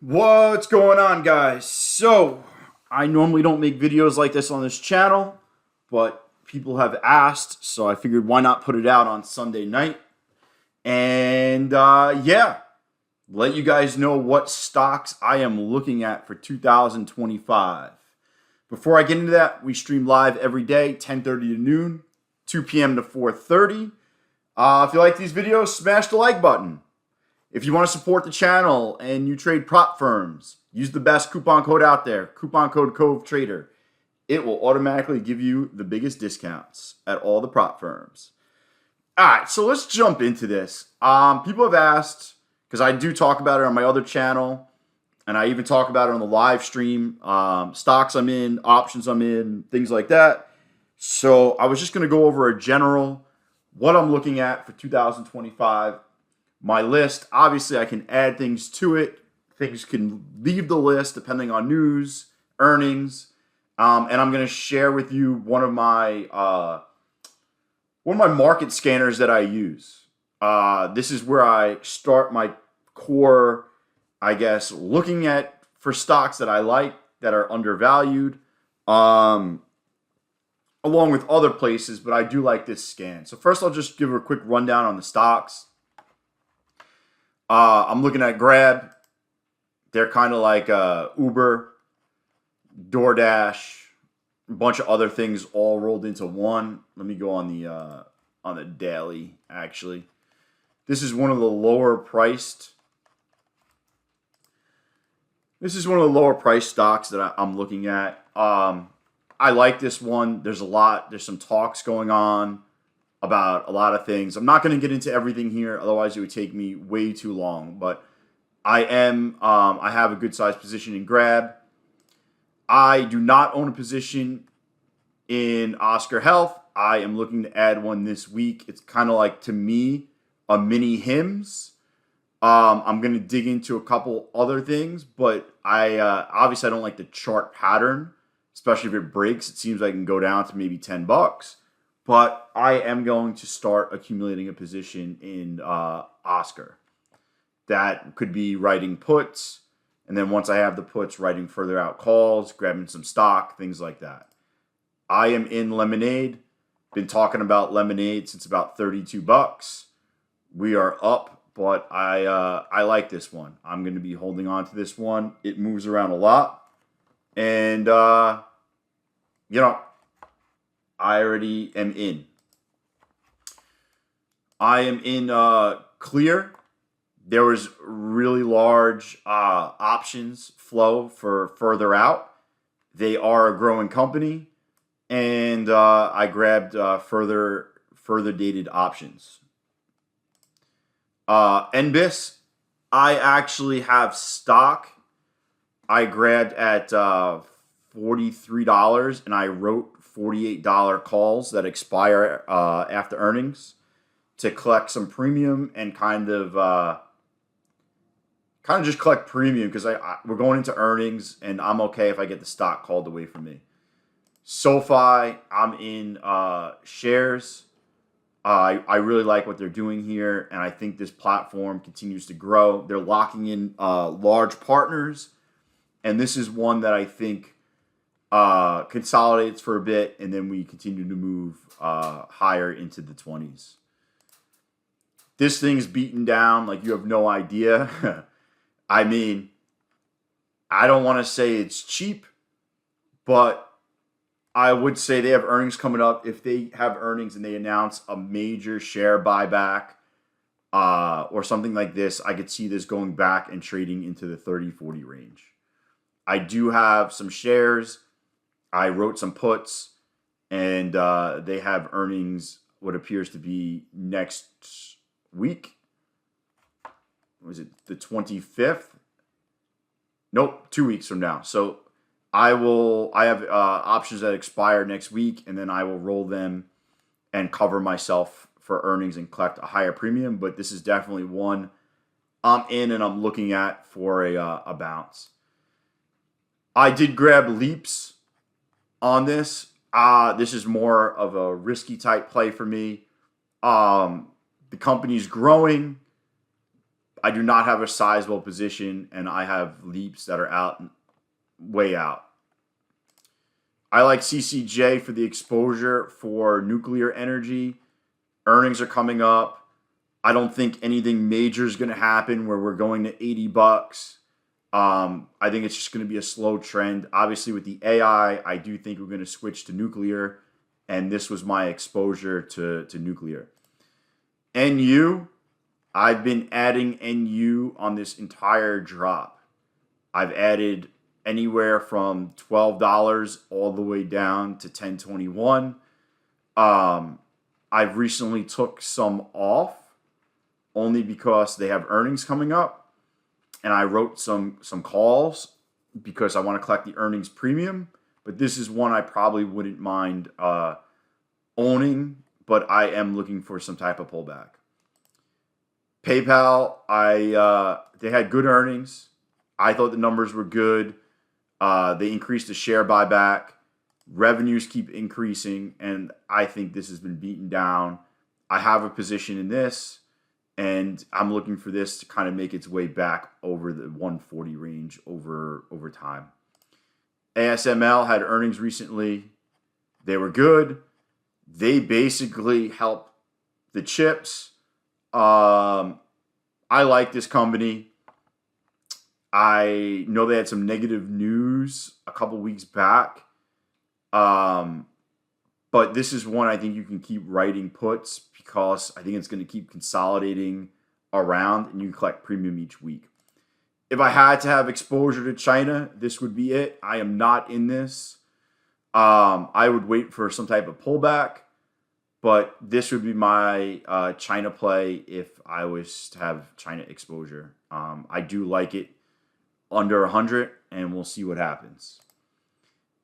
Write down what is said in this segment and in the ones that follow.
What's going on, guys? So, I normally don't make videos like this on this channel, but people have asked, so I figured why not put it out on Sunday night. And yeah, let you guys know what stocks I am looking at for 2025. Before I get into that, we stream live every day, 10:30 to noon, 2 p.m. to 4:30. If you like these videos, smash the like button. If you want to support the channel and you trade prop firms, use the best coupon code out there, coupon code COVETRADER. It will automatically give you the biggest discounts at all the prop firms. All right, so let's jump into this. People have asked, because I do talk about it on my other channel, and I even talk about it on the live stream, stocks I'm in, options I'm in, things like that. So I was just going to go over a general, what I'm looking at for 2025. My list, obviously I can add things to it. Things can leave the list depending on news, earnings, and I'm going to share with you one of my market scanners that I use. This is where I start my core, I guess, looking at for stocks that I like that are undervalued, along with other places, but I do like this scan. So first I'll just give a quick rundown on the stocks. I'm looking at Grab. They're kind of like Uber, DoorDash, a bunch of other things all rolled into one. Let me go on the daily. Actually, this is one of the lower priced. This is one of the lower priced stocks that I'm looking at. I like this one. There's some talks going on about a lot of things. I'm not going to get into everything here, otherwise it would take me way too long. But I have a good sized position in Grab. I do not own a position in Oscar Health. I am looking to add one this week. It's kind of like, to me, a mini HIMS. I'm going to dig into a couple other things, but obviously I don't like the chart pattern, especially if it breaks. It seems like it can go down to maybe $10. But I am going to start accumulating a position in Oscar. That could be writing puts, and then once I have the puts, writing further out calls, grabbing some stock, things like that. I am in Lemonade. Been talking about Lemonade since about $32. We are up, but I like this one. I'm going to be holding on to this one. It moves around a lot, and I already am in. I am in Clear. There was really large options flow for further out. They are a growing company, and I grabbed further dated options. NBIS, I actually have stock. I grabbed at $43, and I wrote $48 calls that expire after earnings to collect some premium and kind of just collect premium, because we're going into earnings, and I'm okay if I get the stock called away from me. SoFi, I'm in shares. I really like what they're doing here, and I think this platform continues to grow. They're locking in large partners, and this is one that I think consolidates for a bit, and then we continue to move higher into the 20s. This thing's beaten down like you have no idea. I mean, I don't want to say it's cheap, but I would say they have earnings coming up. If they have earnings and they announce a major share buyback or something like this, I could see this going back and trading into the 30-40 range. I do have some shares. I wrote some puts, and they have earnings, what appears to be next week. Was it the 25th? Nope, 2 weeks from now. So I have options that expire next week, and then I will roll them and cover myself for earnings and collect a higher premium. But this is definitely one I'm in and I'm looking at for a bounce. I did grab leaps on this. This is more of a risky type play for me. The company's growing. I do not have a sizable position, and I have leaps that are out, way out. I like CCJ for the exposure for nuclear energy. Earnings are coming up. I don't think anything major is going to happen where we're going to $80. I think it's just going to be a slow trend. Obviously, with the AI, I do think we're going to switch to nuclear, and this was my exposure to nuclear. NU, I've been adding NU on this entire drop. I've added anywhere from $12 all the way down to $10.21. I've recently took some off only because they have earnings coming up, and I wrote some calls because I want to collect the earnings premium. But this is one I probably wouldn't mind owning, but I am looking for some type of pullback. PayPal, they had good earnings. I thought the numbers were good. They increased the share buyback. Revenues keep increasing, and I think this has been beaten down. I have a position in this, and I'm looking for this to kind of make its way back over the 140 range over time. ASML had earnings recently. They were good. They basically helped the chips. I like this company. I know they had some negative news a couple weeks back. But this is one I think you can keep writing puts because I think it's going to keep consolidating around and you can collect premium each week. If I had to have exposure to China, this would be it. I am not in this. I would wait for some type of pullback, but this would be my China play if I was to have China exposure. I do like it under 100, and we'll see what happens.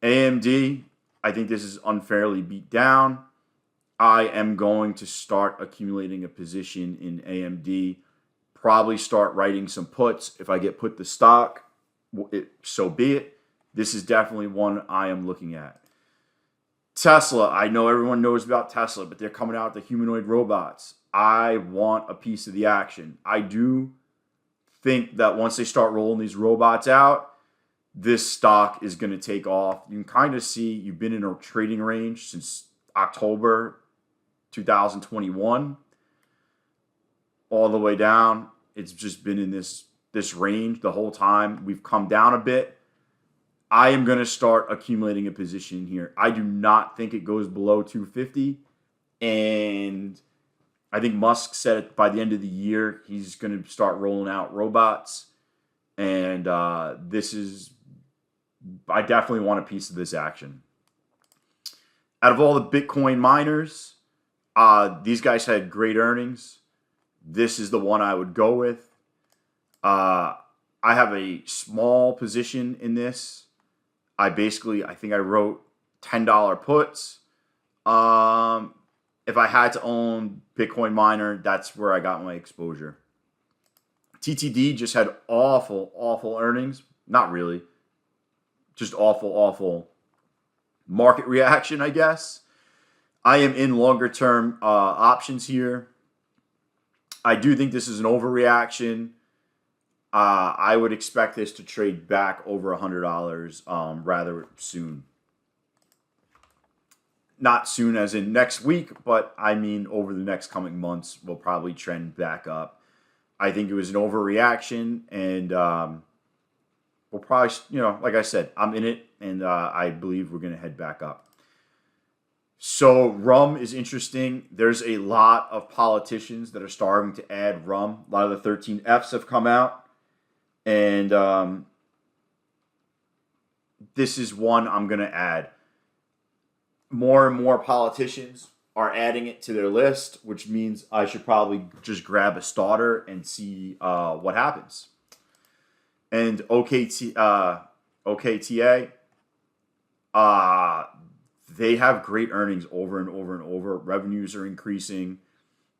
AMD, I think this is unfairly beat down. I am going to start accumulating a position in AMD. Probably start writing some puts. If I get put the stock, so be it. This is definitely one I am looking at. Tesla, I know everyone knows about Tesla, but they're coming out with the humanoid robots. I want a piece of the action. I do think that once they start rolling these robots out, this stock is going to take off. You can kind of see you've been in a trading range since October 2021 all the way down. It's just been in this range the whole time. We've come down a bit. I am going to start accumulating a position here. I do not think it goes below 250. And I think Musk said by the end of the year, he's going to start rolling out robots. And I definitely want a piece of this action. Out of all the Bitcoin miners, these guys had great earnings. This is the one I would go with. I have a small position in this. I think I wrote $10 puts. If I had to own Bitcoin miner, that's where I got my exposure. TTD just had awful earnings. Not really. Just awful market reaction, I guess. I am in longer term options here. I do think this is an overreaction. I would expect this to trade back over $100 rather soon. Not soon as in next week, but I mean over the next coming months, we'll probably trend back up. I think it was an overreaction, and we'll probably, like I said, I'm in it, and I believe we're going to head back up. So rum is interesting. There's a lot of politicians that are starting to add rum. A lot of the 13 Fs have come out. And this is one I'm going to add. More and more politicians are adding it to their list, which means I should probably just grab a starter and see what happens. And OKTA, they have great earnings over and over and over. Revenues are increasing.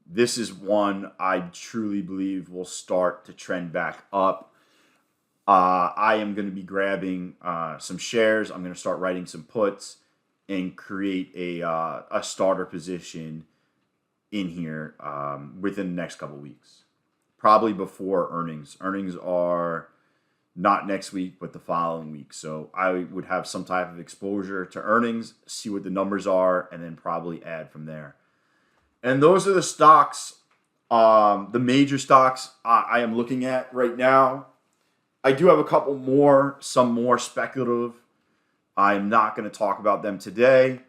This is one I truly believe will start to trend back up. I am going to be grabbing some shares. I'm going to start writing some puts and create a starter position in here within the next couple weeks. probably before earnings. Earnings are not next week, but the following week. So I would have some type of exposure to earnings, see what the numbers are, and then probably add from there. And those are the stocks, the major stocks I am looking at right now. I do have a couple more, some more speculative. I'm not going to talk about them today.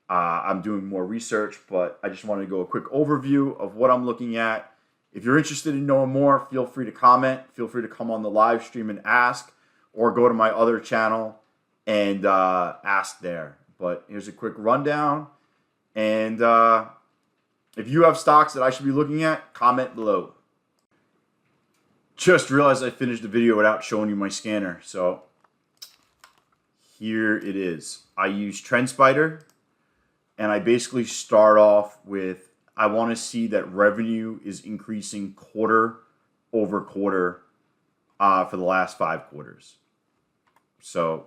I'm doing more research, but I just wanted to go a quick overview of what I'm looking at. If you're interested in knowing more, feel free to comment. Feel free to come on the live stream and ask, or go to my other channel and ask there. But here's a quick rundown. And if you have stocks that I should be looking at, comment below. Just realized I finished the video without showing you my scanner. So here it is. I use TrendSpider, and I basically start off with, I want to see that revenue is increasing quarter over quarter for the last 5 quarters. So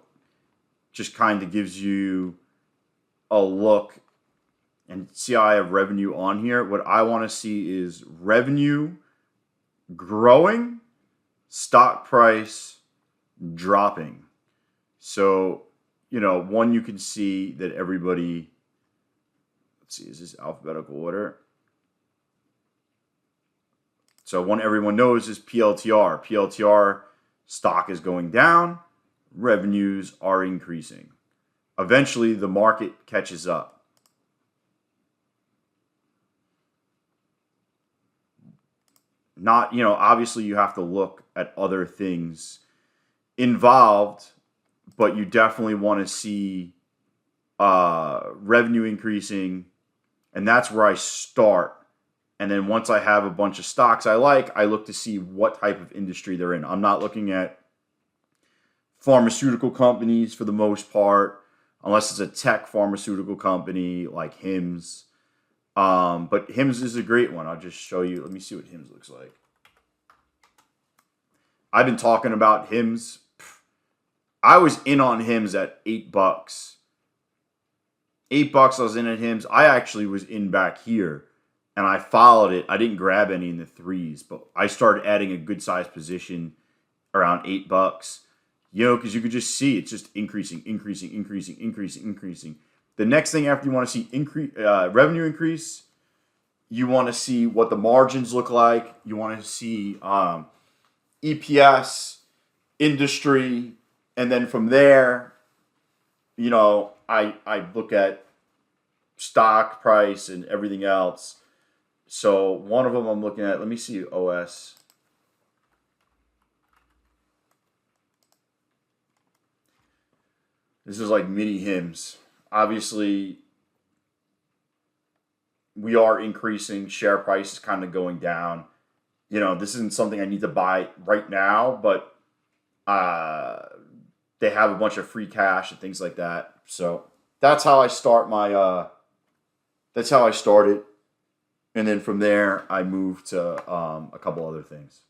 just kind of gives you a look, and see how I have revenue on here. What I want to see is revenue growing, stock price dropping. So, one, you can see that everybody, let's see, is this alphabetical order? So one everyone knows is PLTR. PLTR stock is going down, revenues are increasing. Eventually the market catches up. Not, obviously you have to look at other things involved, but you definitely want to see revenue increasing, and that's where I start. And then once I have a bunch of stocks I like, I look to see what type of industry they're in. I'm not looking at pharmaceutical companies for the most part, unless it's a tech pharmaceutical company like Hims. But Hims is a great one. I'll just show you. Let me see what Hims looks like. I've been talking about Hims. I was in on Hims at $8. $8 I was in at Hims. I actually was in back here, and I followed it. I didn't grab any in the 3s, but I started adding a good sized position around $8. Because you could just see it's just increasing. The next thing after you want to see revenue increase, you want to see what the margins look like. You want to see EPS, industry, and then from there, I look at stock price and everything else. So one of them I'm looking at, let me see OS. This is like mini Hims. Obviously, we are increasing. Share price is kind of going down. This isn't something I need to buy right now, but they have a bunch of free cash and things like that. So that's how I start that's how I started. And then from there, I moved to a couple other things.